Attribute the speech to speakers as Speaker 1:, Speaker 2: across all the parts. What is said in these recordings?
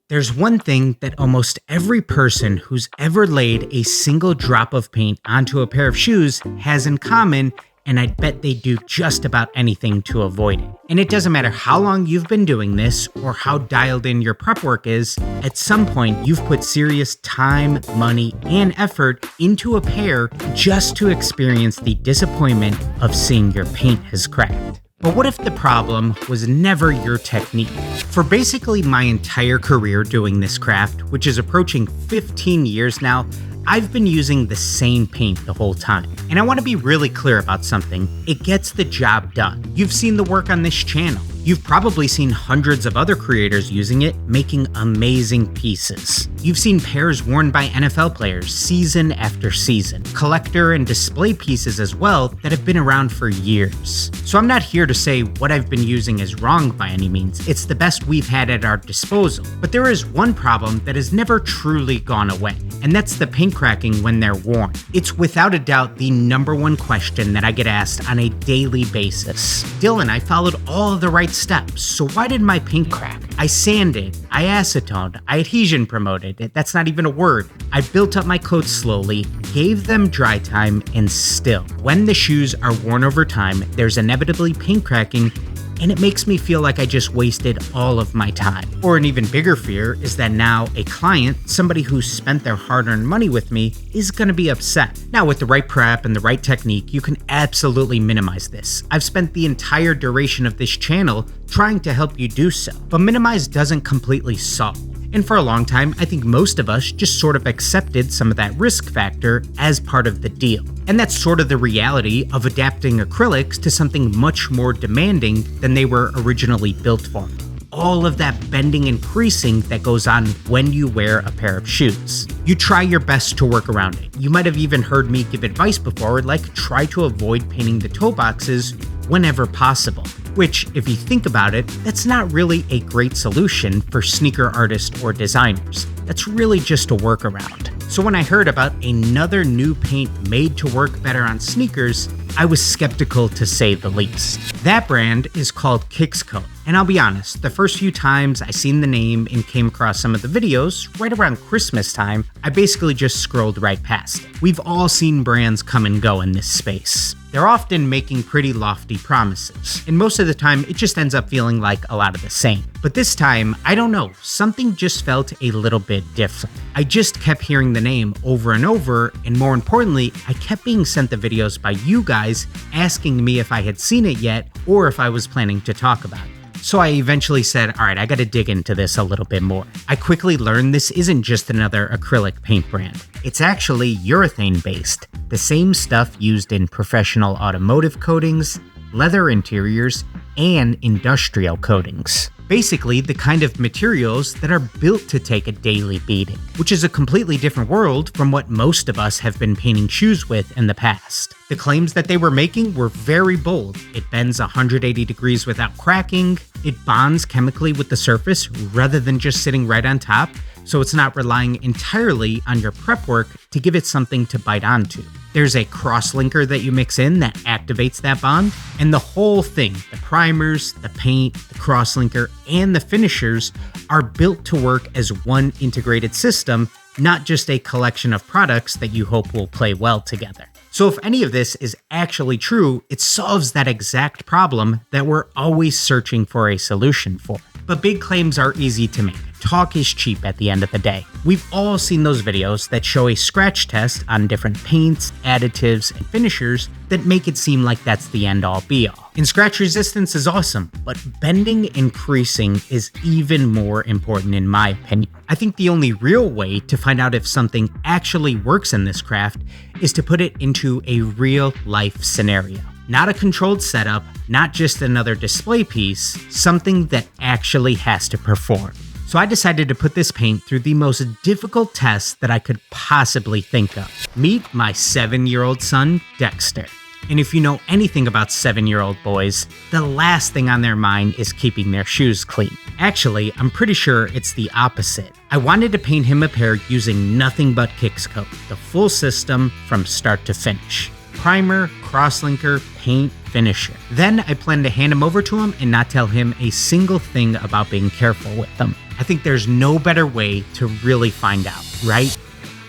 Speaker 1: There's one thing that almost every person who's ever laid a single drop of paint onto a pair of shoes has in common, and I'd bet they do just about anything to avoid it. And it doesn't matter how long you've been doing this or how dialed in your prep work is, at some point you've put serious time, money, and effort into a pair just to experience the disappointment of seeing your paint has cracked. But what if the problem was never your technique? For basically my entire career doing this craft, which is approaching 15 years now, I've been using the same paint the whole time. And I want to be really clear about something. It gets the job done. You've seen the work on this channel. You've probably seen hundreds of other creators using it, making amazing pieces. You've seen pairs worn by NFL players season after season, collector and display pieces as well that have been around for years. So I'm not here to say what I've been using is wrong by any means. It's the best we've had at our disposal. But there is one problem that has never truly gone away, and that's the paint cracking when they're worn. It's without a doubt the number one question that I get asked on a daily basis. Dylan, I followed all the right steps, so why did my paint crack? I sanded, I acetoned, I adhesion promoted, that's not even a word. I built up my coats slowly, gave them dry time, and still, when the shoes are worn over time, there's inevitably paint cracking, and it makes me feel like I just wasted all of my time. Or an even bigger fear is that now a client, somebody who spent their hard-earned money with me, is gonna be upset. Now with the right prep and the right technique, you can absolutely minimize this. I've spent the entire duration of this channel trying to help you do so, but minimize doesn't completely solve. And for a long time, I think most of us just sort of accepted some of that risk factor as part of the deal. And that's sort of the reality of adapting acrylics to something much more demanding than they were originally built for. All of that bending and creasing that goes on when you wear a pair of shoes. You try your best to work around it. You might have even heard me give advice before, like try to avoid painting the toe boxes whenever possible. Which, if you think about it, that's not really a great solution for sneaker artists or designers. That's really just a workaround. So when I heard about another new paint made to work better on sneakers, I was skeptical to say the least. That brand is called Kix Kote. And I'll be honest, the first few times I seen the name and came across some of the videos, right around Christmas time, I basically just scrolled right past it. We've all seen brands come and go in this space. They're often making pretty lofty promises, and most of the time it just ends up feeling like a lot of the same. But this time, I don't know, something just felt a little bit different. I just kept hearing the name over and over, and more importantly, I kept being sent the videos by you guys asking me if I had seen it yet or if I was planning to talk about it. So I eventually said, all right, I gotta dig into this a little bit more. I quickly learned this isn't just another acrylic paint brand. It's actually urethane based, the same stuff used in professional automotive coatings, leather interiors, and industrial coatings. Basically, the kind of materials that are built to take a daily beating, which is a completely different world from what most of us have been painting shoes with in the past. The claims that they were making were very bold. It bends 180 degrees without cracking, it bonds chemically with the surface rather than just sitting right on top, so it's not relying entirely on your prep work to give it something to bite onto. There's a cross-linker that you mix in that activates that bond, and the whole thing, the primers, the paint, the cross-linker, and the finishers are built to work as one integrated system, not just a collection of products that you hope will play well together. So if any of this is actually true, it solves that exact problem that we're always searching for a solution for. But big claims are easy to make. Talk is cheap at the end of the day. We've all seen those videos that show a scratch test on different paints, additives, and finishers that make it seem like that's the end-all be-all. And scratch resistance is awesome, but bending and creasing is even more important in my opinion. I think the only real way to find out if something actually works in this craft is to put it into a real-life scenario. Not a controlled setup, not just another display piece, something that actually has to perform. So I decided to put this paint through the most difficult test that I could possibly think of. Meet my 7-year-old son, Dexter. And if you know anything about 7-year-old boys, the last thing on their mind is keeping their shoes clean. Actually, I'm pretty sure it's the opposite. I wanted to paint him a pair using nothing but Kix Kote, the full system from start to finish. Primer, crosslinker, paint, finisher. Then I plan to hand him over to him and not tell him a single thing about being careful with them. I think there's no better way to really find out, right?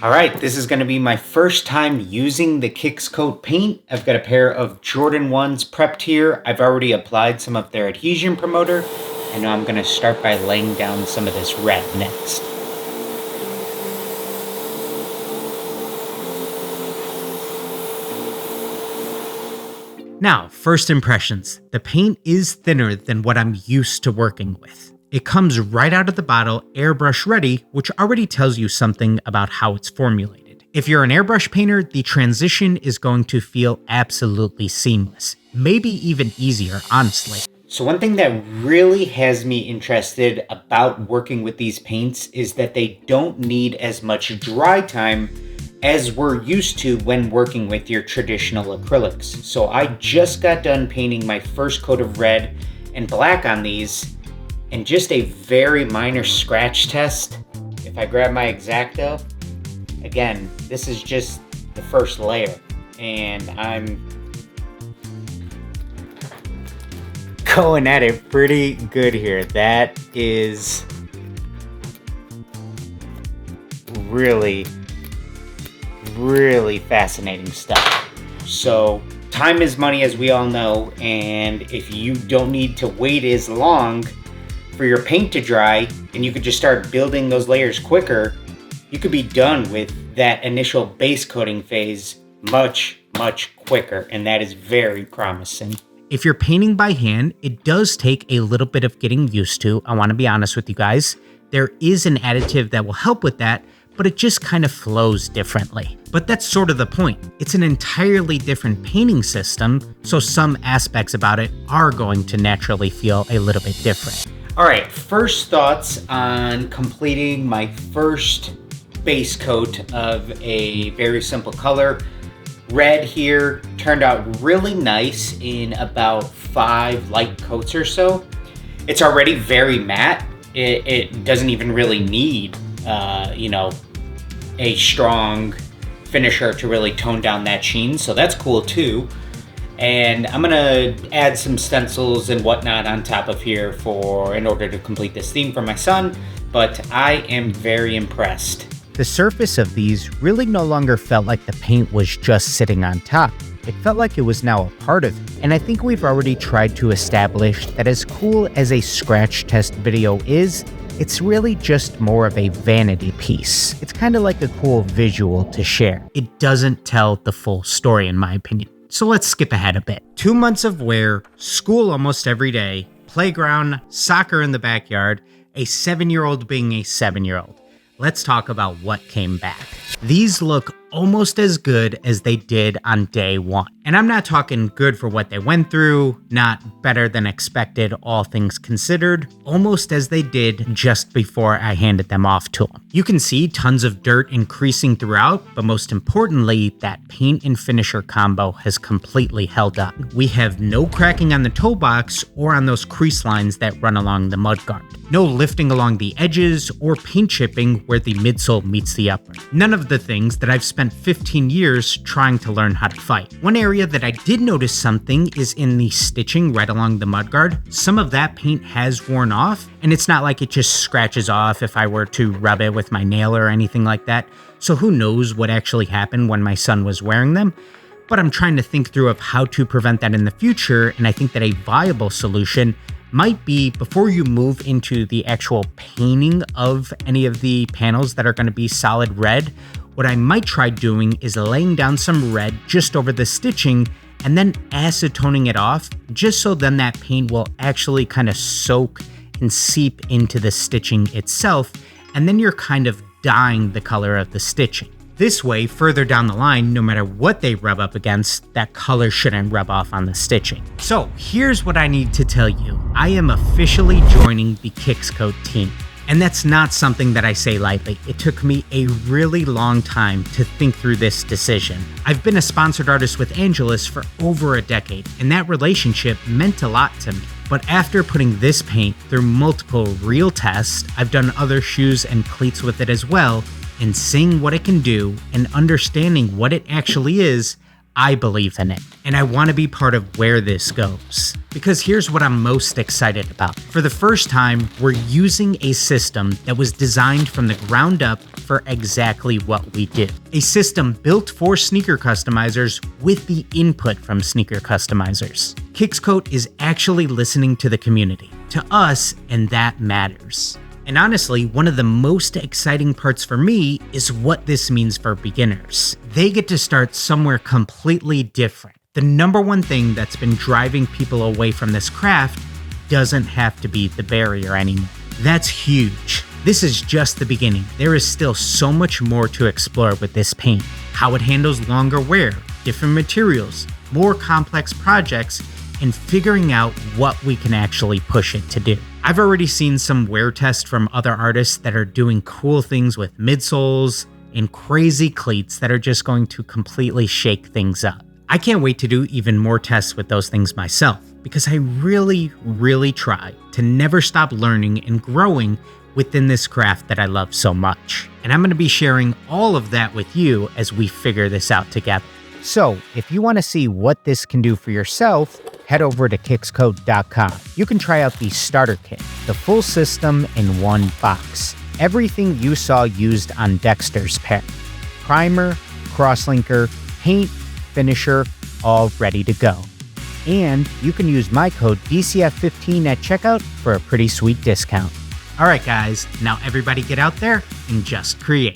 Speaker 1: All right, this is going to be my first time using the Kix Kote paint. I've got a pair of Jordan 1s prepped here. I've already applied some of their Adhesion Promoter, and now I'm going to start by laying down some of this red next. Now, first impressions. The paint is thinner than what I'm used to working with. It comes right out of the bottle, airbrush ready, which already tells you something about how it's formulated. If you're an airbrush painter, the transition is going to feel absolutely seamless. Maybe even easier, honestly. So one thing that really has me interested about working with these paints is that they don't need as much dry time as we're used to when working with your traditional acrylics. So I just got done painting my first coat of red and black on these, and just a very minor scratch test. If I grab my X-Acto, again, this is just the first layer, and I'm going at it pretty good here. That is really fascinating stuff. So time is money, as we all know, and if you don't need to wait as long for your paint to dry and you could just start building those layers quicker, you could be done with that initial base coating phase much quicker, and that is very promising. If you're painting by hand, it does take a little bit of getting used to. I want to be honest with you guys. There is an additive that will help with that, but it just kind of flows differently. But that's sort of the point. It's an entirely different painting system, so some aspects about it are going to naturally feel a little bit different. All right, first thoughts on completing my first base coat of a very simple color. Red here turned out really nice in about 5 light coats or so. It's already very matte. It doesn't even really need, a strong finisher to really tone down that sheen, so that's cool too. And I'm gonna add some stencils and whatnot on top of here in order to complete this theme for my son, but I am very impressed. The surface of these really no longer felt like the paint was just sitting on top. It felt like it was now a part of it. And I think we've already tried to establish that as cool as a scratch test video is, it's really just more of a vanity piece. It's kind of like a cool visual to share. It doesn't tell the full story, in my opinion. So let's skip ahead a bit. 2 months of wear, school almost every day, playground, soccer in the backyard, a 7-year-old being a 7-year-old. Let's talk about what came back. These look almost as good as they did on day one. And I'm not talking good for what they went through, not better than expected, all things considered, almost as they did just before I handed them off to them. You can see tons of dirt increasing throughout, but most importantly, that paint and finisher combo has completely held up. We have no cracking on the toe box or on those crease lines that run along the mudguard. No lifting along the edges or paint chipping where the midsole meets the upper. None of the things that I've spent 15 years trying to learn how to fight. One area that I did notice something is in the stitching right along the mudguard. Some of that paint has worn off, and it's not like it just scratches off if I were to rub it with my nail or anything like that. So who knows what actually happened when my son was wearing them. But I'm trying to think through of how to prevent that in the future, and I think that a viable solution might be, before you move into the actual painting of any of the panels that are going to be solid red, what I might try doing is laying down some red just over the stitching and then acetoning it off, just so then that paint will actually kind of soak and seep into the stitching itself, and then you're kind of dyeing the color of the stitching. This way, further down the line, no matter what they rub up against, that color shouldn't rub off on the stitching. So here's what I need to tell you. I am officially joining the Kix Kote team. And that's not something that I say lightly. It took me a really long time to think through this decision. I've been a sponsored artist with Angelus for over a decade, and that relationship meant a lot to me. But after putting this paint through multiple real tests, I've done other shoes and cleats with it as well, and seeing what it can do and understanding what it actually is, I believe in it, and I want to be part of where this goes. Because here's what I'm most excited about. For the first time, we're using a system that was designed from the ground up for exactly what we do. A system built for sneaker customizers with the input from sneaker customizers. Kix Kote is actually listening to the community, to us, and that matters. And honestly, one of the most exciting parts for me is what this means for beginners. They get to start somewhere completely different. The number one thing that's been driving people away from this craft doesn't have to be the barrier anymore. That's huge. This is just the beginning. There is still so much more to explore with this paint. How it handles longer wear, different materials, more complex projects, and figuring out what we can actually push it to do. I've already seen some wear tests from other artists that are doing cool things with midsoles and crazy cleats that are just going to completely shake things up. I can't wait to do even more tests with those things myself, because I really try to never stop learning and growing within this craft that I love so much. And I'm going to be sharing all of that with you as we figure this out together. So if you want to see what this can do for yourself, head over to KixKote.com. You can try out the starter kit, the full system in one box. Everything you saw used on Dexter's pair. Primer, crosslinker, paint, finisher, all ready to go. And you can use my code DCF15 at checkout for a pretty sweet discount. All right, guys, now everybody get out there and just create.